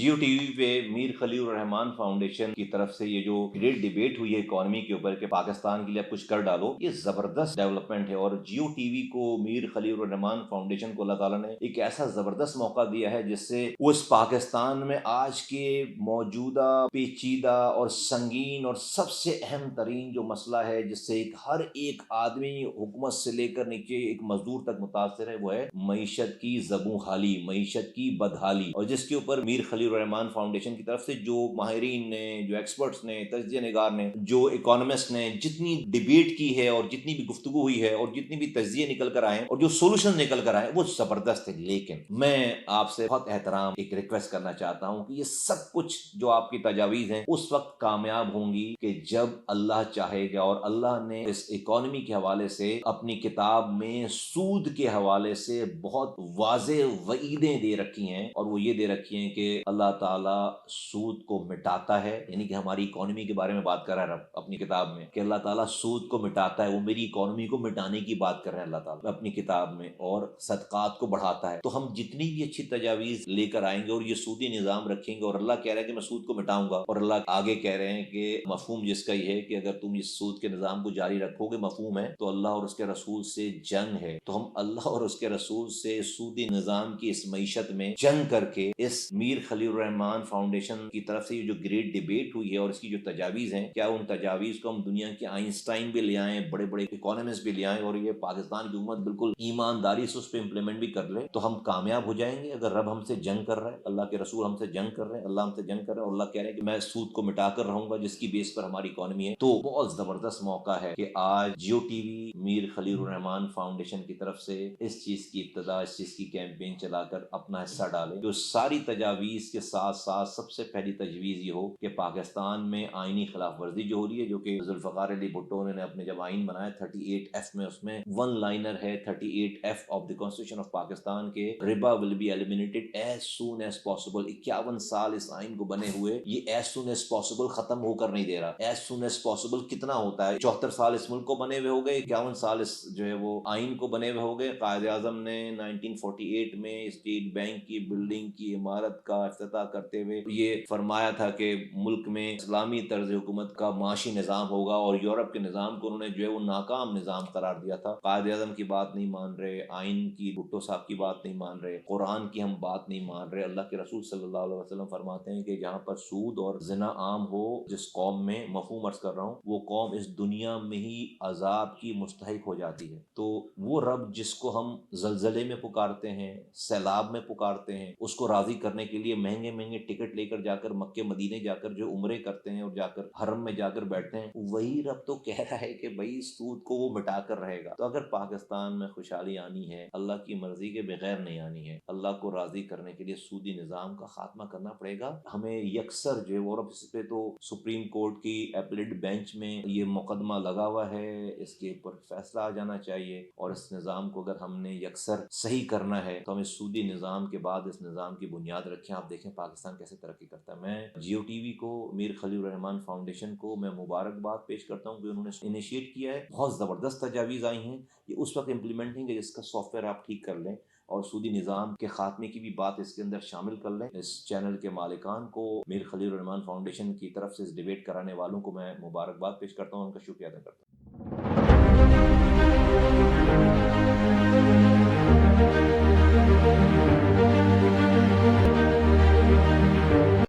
जियो TV पे Mir Khalil Rahman foundation की तरफ से ये जो ग्रेट डिबेट हुई है इकोनॉमी के ऊपर कि पाकिस्तान के लिए आप कुछ कर डालो, ये जबरदस्त डेवलपमेंट है। और जियो टीवी को, मीर खलील रहमान फाउंडेशन को अल्लाह ताला ने एक ऐसा जबरदस्त मौका दिया है जिससे वो इस पाकिस्तान में आज के मौजूदा पेचीदा और संगीन और सबसे अहम तरीन जो मसला है, जिससे हर एक आदमी हुकूमत से लेकर नीचे एक मजदूर तक मुतासर है, वो है मईशत की ज़बूं हाली, मईशत की बदहाली। और जिसके ऊपर मीर खलील रहमान फाउंडेशन की तरफ से जो माहिरीन ने, जो एक्सपर्ट्स ने, तज्जिया निगार ने, जो इकोनॉमिस्ट ने जितनी डिबेट की है और जितनी भी गुफ्तगू हुई है और जितनी भी तज्जिए निकल कर आए और जो सोल्यूशन निकल कर आए वो जबरदस्त है। लेकिन मैं आपसे बहुत एहतराम एक रिक्वेस्ट करना चाहता हूं कि ये सब कुछ जो आपकी तजावीज हैं उस वक्त कामयाब होंगी कि जब अल्लाह चाहेगा। और अल्लाह ने इस इकोनॉमी के हवाले से अपनी किताब में सूद के हवाले से बहुत वाज़े वईदें दे रखी हैं, और वो ये दे रखी हैं कि अल्लाह ताला सूद को मिटाता है। यानी कि हमारी इकोनॉमी के बारे में बात कर रहा है रब अपनी किताब में कि अल्लाह ताला सूद को मिटाता है। वो मेरी इकोनॉमी को मिटाने की बात कर रहे हैं अल्लाह ताला अपनी किताब में, और सदकात को बढ़ाता है। तो हम जितनी भी अच्छी तजावीज लेकर आएंगे और ये सूदी निज़ाम रखेंगे, और अल्लाह कह रहा है कि मैं सूद को मिटाऊंगा, और अल्लाह आगे कह रहे हैं कि मफहूम जिसका ये है कि अगर तुम इस सूद के निज़ाम को जारी रखोगे, मफहूम है तो अल्लाह और उसके रसूल से जंग है। तो हम अल्लाह और उसके रसूल से सूदी निज़ाम की इस मईशत में जंग करके इस मीर खलील रहमान फाउंडेशन की तरफ से ये जो ग्रेट डिबेट हुई है और इसकी जो तजावीज़ हैं, क्या उन तजावीज़ को हम दुनिया के आइंस्टाइन भी ले आएँ, बड़े बड़े इकोनॉमिस्ट भी ले आएँ, और ये पाकिस्तान की हुकूमत बिल्कुल ईमानदारी से उस पर इम्प्लीमेंट भी कर ले, तो हम कामयाब हो जाएंगे। अगर रब हमसे जंग कर रहा है, अल्लाह के रसूल हमसे जंग कर रहे हैं, अल्लाह हमसे जंग कर रहे हैं, और अल्लाह कह रहे हैं कि मैं सूद को मिटा कर रहूंगा जिसकी बेस पर हमारी इकोनॉमी है, तो बहुत जबरदस्त मौका है कि आज जियो टीवी मीर खलील रहमान फाउंडेशन की तरफ से इस चीज की इब्तदा, इस चीज की कैंपेन चलाकर अपना हिस्सा डाले। जो सारी तजावीज के साथ साथ सबसे पहली तजवीज़ ये हो कि पाकिस्तान में आइनी खिलाफ वर्जी जो हो रही है, जो कि जुल्फ़िकार अली भुट्टो ने अपने जब आइन बनाया 38F में, उसमें वन लाइनर है 38F of the constitution of Pakistan के रिबा will be eliminated as soon as possible. 51 साल इस आइन को बने हुए, ये एज सून एज पॉसिबल खत्म होकर नहीं दे रहा। एज सून एज पॉसिबल कितना होता है? 74 साल इस मुल्क को बने हुए हो गए, 51 साल इस जो है वो आइन को बने हुए हो गए। कायद आजम ने 1948 में स्टेट बैंक की बिल्डिंग की इमारत का इफ्तिताह करते हुए ये फरमाया था कि मुल्क में इस्लामी तर्ज हुकूमत का माशी निज़ाम होगा, और यूरोप के निज़ाम को उन्होंने जो है वो नाकाम निज़ाम करार दिया था। कायद आज़म की बात नहीं मान रहे, आइन की भुट्टो साहब की बात नहीं मान रहे, कुरान की हम बात नहीं मान रहे। अल्लाह के रसूल सल्लल्लाहु अलैहि वसल्लम फरमाते हैं कि जहाँ पर सूद और जिना आम हो, जिस कौम में, मफहूम अर्ज कर रहा हूँ, वो कौम इस दुनिया में ही अजाब की मुस्तहिक हो जाती है। तो वो रब जिसको हम जलजले में पुकारते हैं, सैलाब में पुकारते हैं, उसको राजी करने के लिए महंगे महंगे टिकट लेकर जाकर मक्के मदीने जाकर जो उम्रे करते हैं और जाकर हरम में जाकर बैठते हैं, वही रब तो कह रहा है कि भाई सूद को वो मिटा कर रहेगा। तो अगर पाकिस्तान में खुशहाली आनी है, अल्लाह की मर्जी के बगैर नहीं आनी है, अल्लाह को राजी करने के लिए सूदी निज़ाम का खात्मा करना पड़ेगा। हमें यकसर जो है, और अब इस पे तो सुप्रीम कोर्ट की एपलेट बेंच में ये मुकदमा लगा हुआ है, इसके ऊपर फैसला आ जाना चाहिए। और इस निज़ाम को अगर हमने यकसर सही करना है तो हम इस सूदी निज़ाम के बाद इस निज़ाम की बुनियाद रखें। आप देखें पाकिस्तान कैसे तरक्की करता है। मैं जियो टीवी को, मीर खलील रहमान फाउंडेशन को मैं मुबारकबाद पेश करता हूँ कि उन्होंने इनिशिएट किया है। बहुत ज़बरदस्त तजावीज़ आई हैं, ये उस वक्त इम्प्लीमेंट नहीं कि जिसका सॉफ्टवेयर आप ठीक कर लें, और सूदी निज़ाम के खात्मे की भी बात इसके अंदर शामिल कर लें। इस चैनल के मालिकान को, मीर खलील रहमान फाउंडेशन की तरफ से इस डिबेट कराने वालों को मैं मुबारकबाद पेश करता हूँ, उनका शुक्रिया अदा करता हूँ।